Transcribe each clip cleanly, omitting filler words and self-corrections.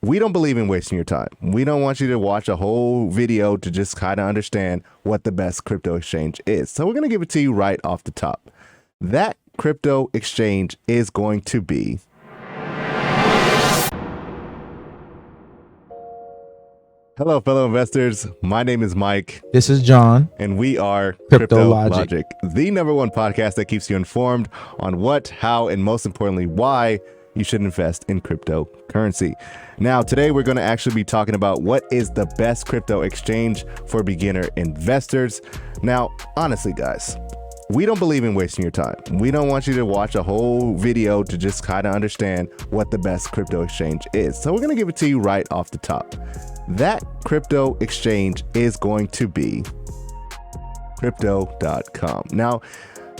we don't believe in wasting your time. We don't want you to watch a whole video to just kind of understand what the best crypto exchange is. So we're going to give it to you right off the top. That crypto exchange is going to be Hello, fellow investors. My name is Mike. This is John. And we are Crypto Logic, the #1 podcast that keeps you informed on what, how, and most importantly, why you should invest in cryptocurrency. Now, today we're going to actually be talking about what is the best crypto exchange for beginner investors. Now, honestly, guys, we don't believe in wasting your time. We don't want you to watch a whole video to just kind of understand what the best crypto exchange is. So we're going to give it to you right off the top. That crypto exchange is going to be Crypto.com. Now,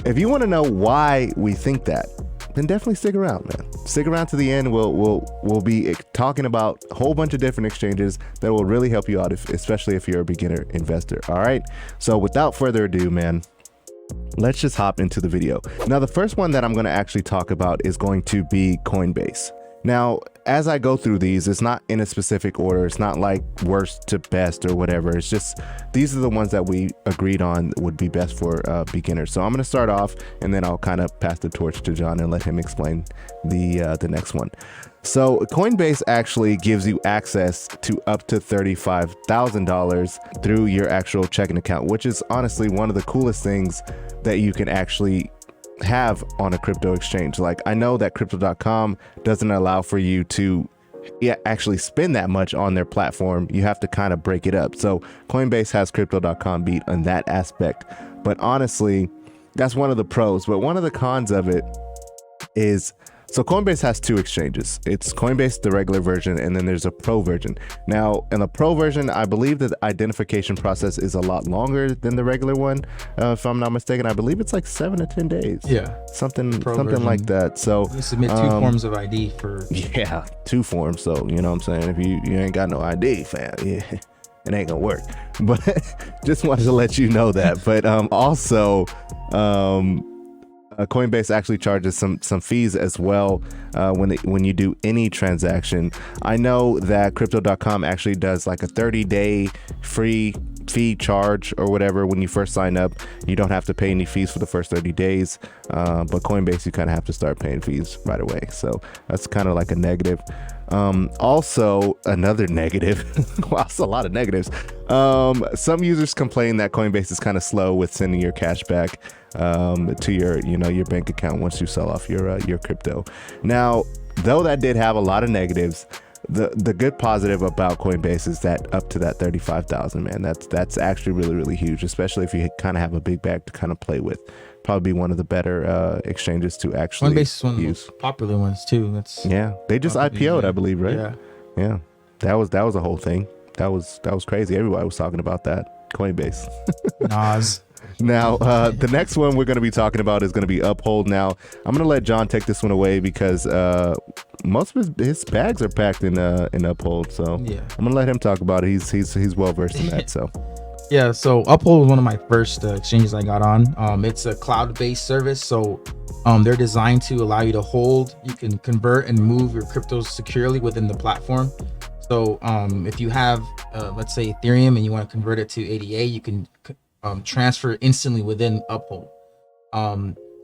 if you want to know why we think that, then definitely stick around, man. Stick around to the end. We'll be talking about a whole bunch of different exchanges that will really help you out, especially if you're a beginner investor. All right. So without further ado, man, let's just hop into the video. Now, the first one that I'm going to actually talk about is going to be Coinbase. Now, as I go through these, it's not in a specific order. It's not like worst to best or whatever. It's just these are the ones that we agreed on would be best for beginners. So I'm going to start off and then I'll kind of pass the torch to John and let him explain the next one. So Coinbase actually gives you access to up to $35,000 through your actual checking account, which is honestly one of the coolest things that you can actually have on a crypto exchange. Like, I know that Crypto.com doesn't allow for you to actually spend that much on their platform. You have to kind of break it up. So Coinbase has Crypto.com beat on that aspect. But honestly, that's one of the pros. But one of the cons of it is, so Coinbase has two exchanges. It's Coinbase, the regular version, and then there's a pro version. Now, in the pro version, I believe that the identification process is a lot longer than the regular one. If I'm not mistaken, I believe it's like 7 to 10 days. Yeah. Something like that. So you submit two forms of ID for. Yeah, 2 forms. So, you know what I'm saying? If you ain't got no ID, fam, yeah, it ain't gonna work. But just wanted to let you know that. But also, Coinbase actually charges some fees as well when you do any transaction. I know that Crypto.com actually does like a 30-day free fee charge or whatever when you first sign up. You don't have to pay any fees for the first 30 days, but Coinbase, you kind of have to start paying fees right away. So that's kind of like a negative. Also, another negative, well, it's a lot of negatives. Some users complain that Coinbase is kind of slow with sending your cash back to your bank account once you sell off your crypto. Now, though that did have a lot of negatives, the good positive about Coinbase is that up to that 35,000, man, that's actually really, really huge, especially if you kind of have a big bag to kind of play with. Probably one of the better exchanges to actually Coinbase is one of the most popular ones too. They just IPO'd, I believe, right? Yeah. That was a whole thing. That was crazy. Everybody was talking about that. Coinbase. Nas. Now, the next one we're going to be talking about is going to be Uphold. Now, I'm going to let John take this one away because most of his bags are packed in Uphold. So yeah, I'm going to let him talk about it. He's well versed in that. So yeah, so Uphold was one of my first exchanges I got on. It's a cloud-based service, so they're designed to allow you to hold. You can convert and move your cryptos securely within the platform. So if you have, let's say, Ethereum and you want to convert it to ADA, you can transfer instantly within Uphold.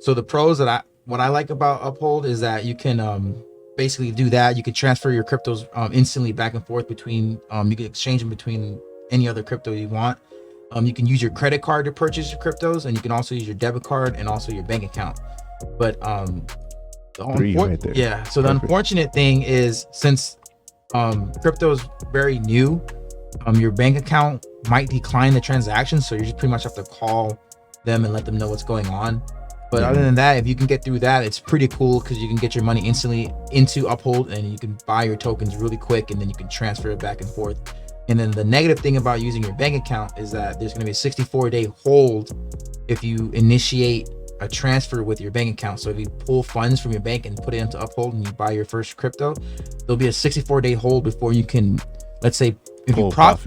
So the pros what I like about Uphold is that you can basically do that. You can transfer your cryptos instantly back and forth between. You can exchange them between any other crypto you want. You can use your credit card to purchase your cryptos, and you can also use your debit card and also your bank account. But yeah, so the unfortunate thing is, since crypto is very new, your bank account might decline the transaction, so you just pretty much have to call them and let them know what's going on. But other than that, if you can get through that, it's pretty cool because you can get your money instantly into Uphold and you can buy your tokens really quick, and then you can transfer it back and forth. And then the negative thing about using your bank account is that there's going to be a 64-day hold if you initiate a transfer with your bank account. So if you pull funds from your bank and put it into Uphold and you buy your first crypto, there'll be a 64-day hold before you can, let's say, if you have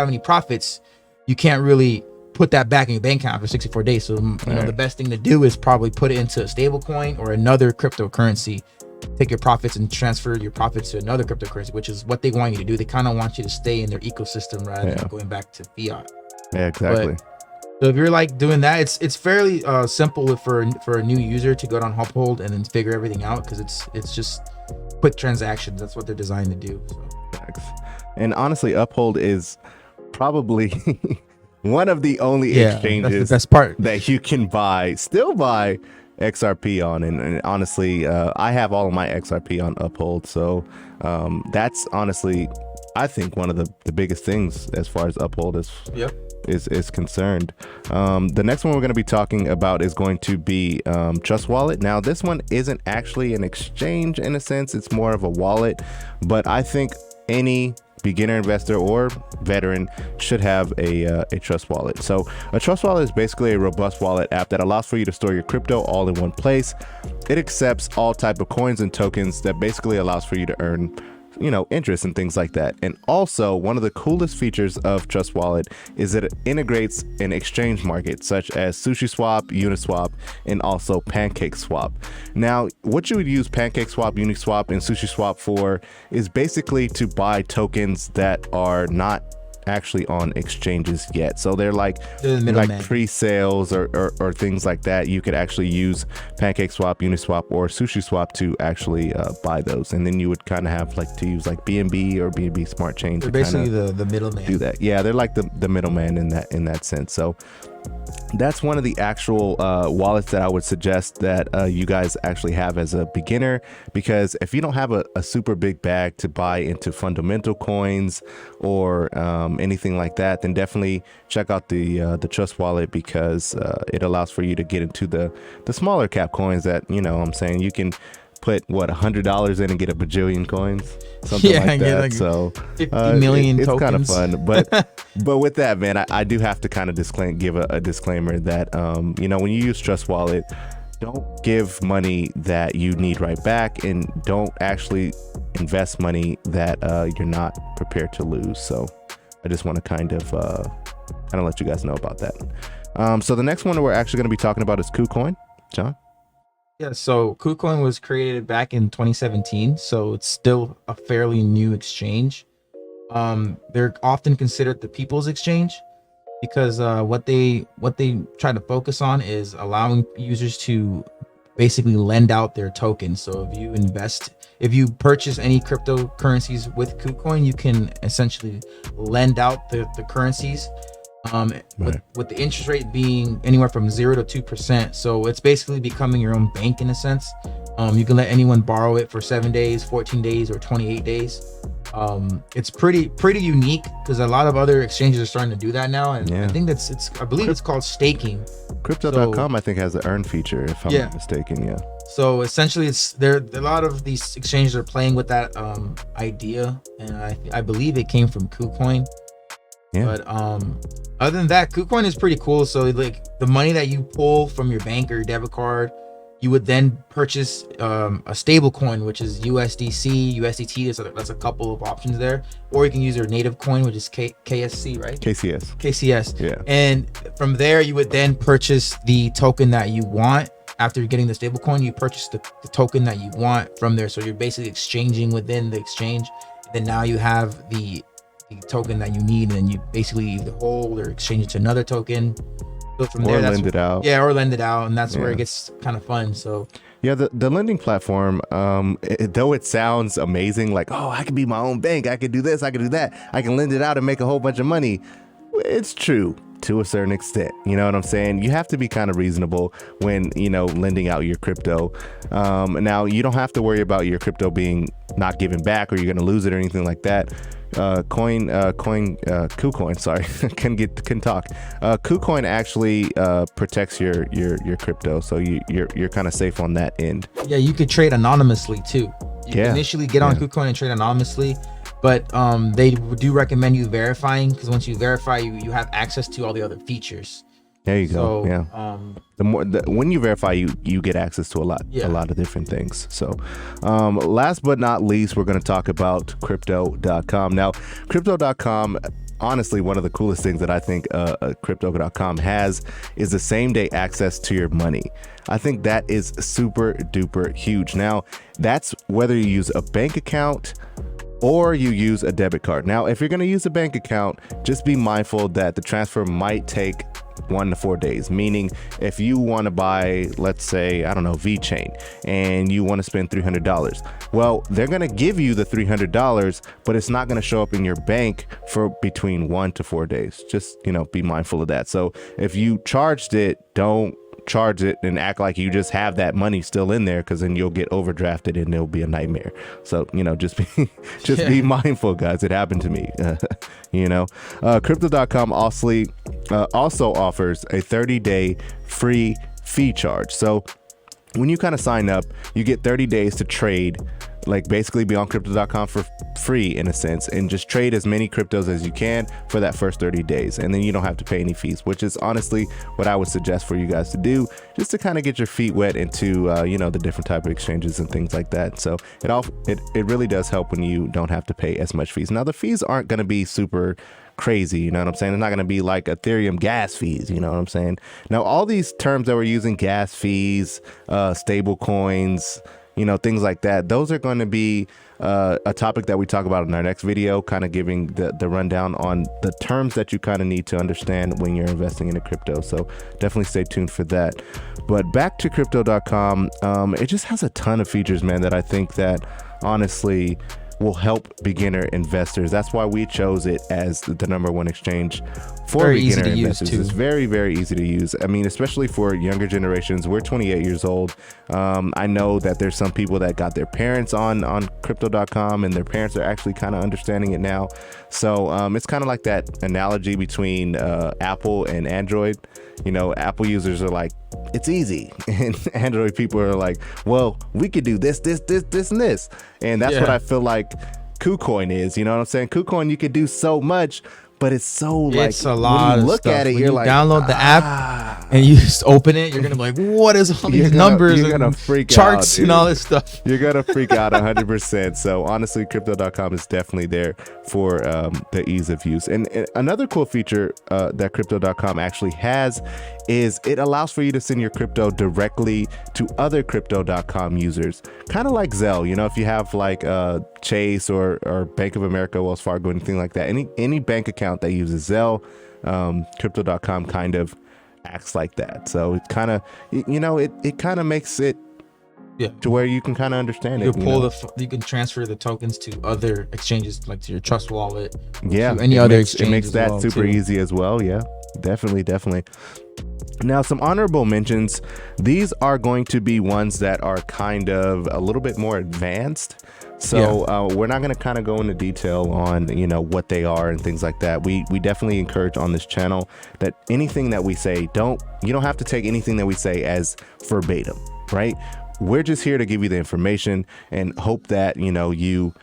any profits, you can't really put that back in your bank account for 64 days. So the best thing to do is probably put it into a stable coin or another cryptocurrency take your profits and transfer your profits to another cryptocurrency, which is what they want you to do. They kind of want you to stay in their ecosystem rather than going back to fiat. Yeah, exactly. So if you're like doing that, it's fairly simple for a new user to go down Uphold and then figure everything out, because it's just quick transactions. That's what they're designed to do. So. And honestly, Uphold is probably one of the only exchanges that's the best part that you can still buy XRP on. And honestly, I have all of my XRP on Uphold. So that's honestly, I think, one of the biggest things as far as Uphold is concerned. The next one we're going to be talking about is going to be Trust Wallet. Now, this one isn't actually an exchange in a sense. It's more of a wallet, but I think any beginner investor or veteran should have a Trust Wallet. So a Trust Wallet is basically a robust wallet app that allows for you to store your crypto all in one place. It accepts all type of coins and tokens that basically allows for you to earn interest and things like that. And also, one of the coolest features of Trust Wallet is that it integrates an exchange market such as SushiSwap, Uniswap, and also PancakeSwap. Now, what you would use PancakeSwap, Uniswap, and SushiSwap for is basically to buy tokens that are not actually on exchanges yet. So they're like pre-sales or things like that. You could actually use PancakeSwap, Uniswap, or SushiSwap to actually buy those, and then you would kind of have to use BNB or BNB Smart Chain. They're basically the middleman. Do that. Yeah, they're like the middleman in that sense. So that's one of the actual wallets that I would suggest that you guys actually have as a beginner, because if you don't have a super big bag to buy into fundamental coins or anything like that, then definitely check out the Trust Wallet, because it allows for you to get into the smaller cap coins that I'm saying you can put $100 in and get a bajillion coins, something like that. So 50 million it's tokens. kind of fun, but with that, man, I do have to kind of give a disclaimer that when you use Trust Wallet, don't give money that you need right back, and don't actually invest money that you're not prepared to lose. So I just want to kind of let you guys know about that. So the next one that we're actually going to be talking about is Kucoin. John? Yeah, so Kucoin was created back in 2017, so it's still a fairly new exchange. They're often considered the people's exchange, because what they try to focus on is allowing users to basically lend out their tokens. So if you purchase any cryptocurrencies with Kucoin, you can essentially lend out the currencies. With the interest rate being anywhere from 0 to 2%. So it's basically becoming your own bank in a sense. You can let anyone borrow it for 7 days, 14 days, or 28 days. It's pretty unique, because a lot of other exchanges are starting to do that now. And I think I believe it's called staking. Crypto.com, I think, has the earn feature, if I'm not mistaken. Yeah. So essentially, a lot of these exchanges are playing with that idea, and I believe it came from Kucoin. Yeah. But other than that, Kucoin is pretty cool. So the money that you pull from your bank or your debit card, you would then purchase a stable coin, which is USDC, USDT. That's a couple of options there. Or you can use your native coin, which is KSC, right? KCS. Yeah. And from there, you would then purchase the token that you want. After getting the stable coin, you purchase the token that you want from there. So you're basically exchanging within the exchange. Then now you have the token that you need, and then you basically either hold or exchange it to another token. So from there, lend it out. Yeah, or lend it out, and that's where it gets kind of fun. So yeah, the lending platform, though it sounds amazing, like, oh, I can be my own bank, I can do this, I can do that, I can lend it out and make a whole bunch of money. It's true to a certain extent. You know what I'm saying? You have to be kind of reasonable when lending out your crypto. Now, you don't have to worry about your crypto being not given back, or you're going to lose it or anything like that. Kucoin, sorry, can talk. Kucoin actually protects your crypto, so you're kind of safe on that end. Yeah, you could trade anonymously too. You can initially get on Kucoin and trade anonymously, but they do recommend you verifying, because once you verify, you have access to all the other features. There you go. When you verify, you get access to a lot of different things. So last but not least, we're going to talk about Crypto.com. Now, Crypto.com honestly one of the coolest things that I think Crypto.com has is the same day access to your money. I think that is super duper huge. Now, that's whether you use a bank account or you use a debit card. Now, if you're going to use a bank account, just be mindful that the transfer might take 1 to 4 days. Meaning, if you want to buy, let's say, I don't know, VeChain, and you want to spend $300, well, they're going to give you the $300, but it's not going to show up in your bank for between 1 to 4 days. Just, be mindful of that. So if you charged it, don't charge it and act like you just have that money still in there, because then you'll get overdrafted and it'll be a nightmare. So just be mindful, guys. It happened to me. Crypto.com also offers a 30-day free fee charge. So when you kind of sign up, you get 30 days to trade, like basically be on Crypto.com for free in a sense, and just trade as many cryptos as you can for that first 30 days. And then you don't have to pay any fees, which is honestly what I would suggest for you guys to do, just to kind of get your feet wet into, the different type of exchanges and things like that. So it really does help when you don't have to pay as much fees. Now, the fees aren't going to be super crazy, you know what I'm saying? It's not going to be like Ethereum gas fees, you know what I'm saying? Now, all these terms that we're using, gas fees, stable coins, things like that, those are going to be a topic that we talk about in our next video, kind of giving the rundown on the terms that you kind of need to understand when you're investing in a crypto. So definitely stay tuned for that. But back to Crypto.com, it just has a ton of features, man, that I think that honestly will help beginner investors. That's why we chose it as the #1 exchange for very beginner easy to investors. use too. It's very, very easy to use. I mean, especially for younger generations. We're 28 years old. I know that there's some people that got their parents on Crypto.com, and their parents are actually kind of understanding it now. So it's kind of like that analogy between Apple and Android. Apple users are like, it's easy, and Android people are like, well, we could do this, and this. And that's what I feel like Kucoin is. You know what I'm saying? Kucoin, you could do so much, but it's so it's like, a lot when you of look stuff. at it, when you're you like, download the app and you just open it, you're gonna be like, what is all these numbers you're gonna and freak charts out, and all this stuff? You're gonna freak out 100%. So honestly, Crypto.com is definitely there for the ease of use. And another cool feature that Crypto.com actually has is it allows for you to send your crypto directly to other Crypto.com users, kind of like Zelle. If you have like Chase or Bank of America, Wells Fargo, anything like that, any bank account that uses Zelle, Crypto.com kind of acts like that. So it kind of, it kind of makes it to where you can kind of understand you it. Can pull you can transfer the tokens to other exchanges, like to your Trust Wallet. Yeah, to any other exchange. It makes that well, super easy as well. Yeah, definitely. Now, some honorable mentions. These are going to be ones that are kind of a little bit more advanced. So we're not going to kind of go into detail on, what they are and things like that. We definitely encourage on this channel that anything that we say, you don't have to take anything that we say as verbatim, right? We're just here to give you the information and hope that, you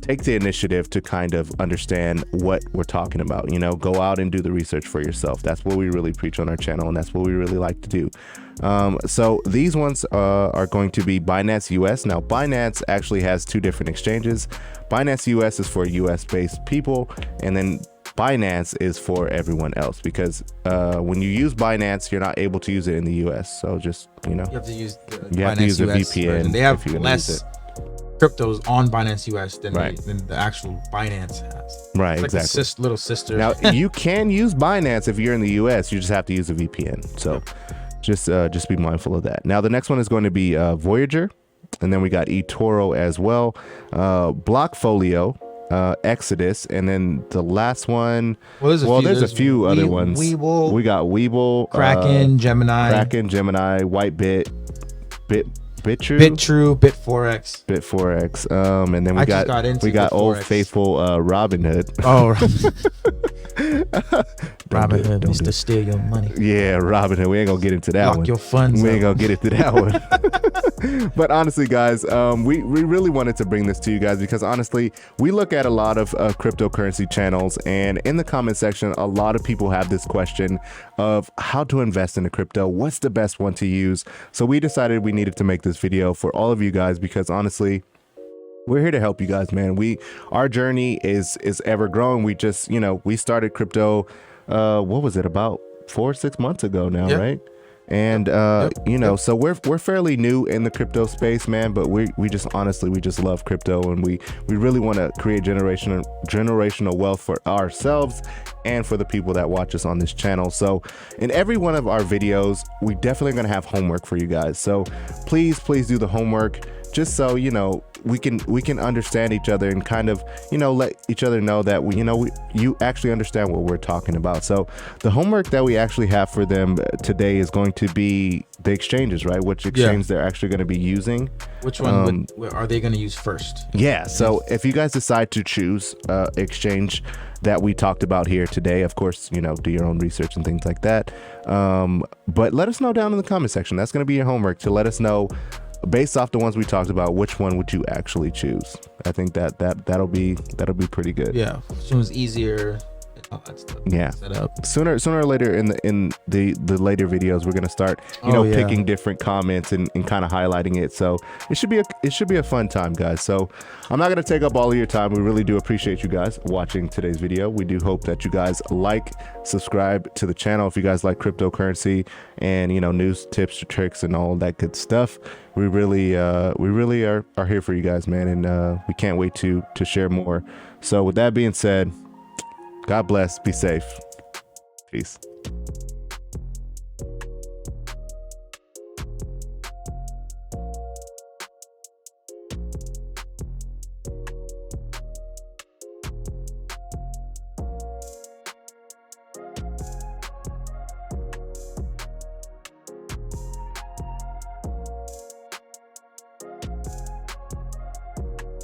take the initiative to kind of understand what we're talking about. Go out and do the research for yourself. That's what we really preach on our channel, and that's what we really like to do. So these ones are going to be Binance US. Now, Binance actually has two different exchanges. Binance US is for US based people, and then Binance is for everyone else, because when you use Binance, you're not able to use it in the US. So just, you have to use the you have to use a VPN. Version. They have less cryptos on Binance US than the actual Binance has. Right, it's like exactly. A little sister. Now, you can use Binance if you're in the US. You just have to use a VPN. So just be mindful of that. Now, the next one is going to be Voyager, and then we got eToro as well, Blockfolio, Exodus, and then the last one. Well, there's a few other ones. Webull, we got Webull, Kraken, Gemini, Whitebit, BitTrue, Bit4x, and then we got Old Faithful Robinhood. Oh, Robinhood needs to steal your money. Yeah, Robinhood. We ain't gonna get into that one. Lock your funds. We ain't gonna get into that one. But honestly, guys, we really wanted to bring this to you guys because honestly, we look at a lot of cryptocurrency channels, and in the comment section, a lot of people have this question of how to invest in a crypto. What's the best one to use? So we decided we needed to make this video for all of you guys because honestly, we're here to help you guys, man. Our journey is ever growing. We just, we started crypto, what was it, about 4 or 6 months ago now, Yeah. right? And so we're fairly new in the crypto space, man, but we just honestly, we just love crypto, and we really want to create generational wealth for ourselves and for the people that watch us on this channel. So in every one of our videos, we definitely going to have homework for you guys. So please do the homework, just so we can understand each other and kind of let each other know that you actually understand what we're talking about. So the homework that we actually have for them today is going to be the exchanges, right? Which exchange they're actually going to be using. Which one are they going to use first? Yeah. So if you guys decide to choose exchange that we talked about here today, of course, do your own research and things like that. But let us know down in the comment section. That's going to be your homework, to let us know, based off the ones we talked about, which one would you actually choose. I think that'll be pretty good. Yeah, which one's easier, all that stuff. Yeah, set up. Sooner or later in the later videos, we're gonna start picking different comments and kind of highlighting it. So it should be a fun time, guys. So I'm not gonna take up all of your time. We really do appreciate you guys watching today's video. We do hope that you guys subscribe to the channel if you guys like cryptocurrency and news, tips, tricks, and all that good stuff. We really are here for you guys, man, and we can't wait to share more. So with that being said, God bless, be safe, peace.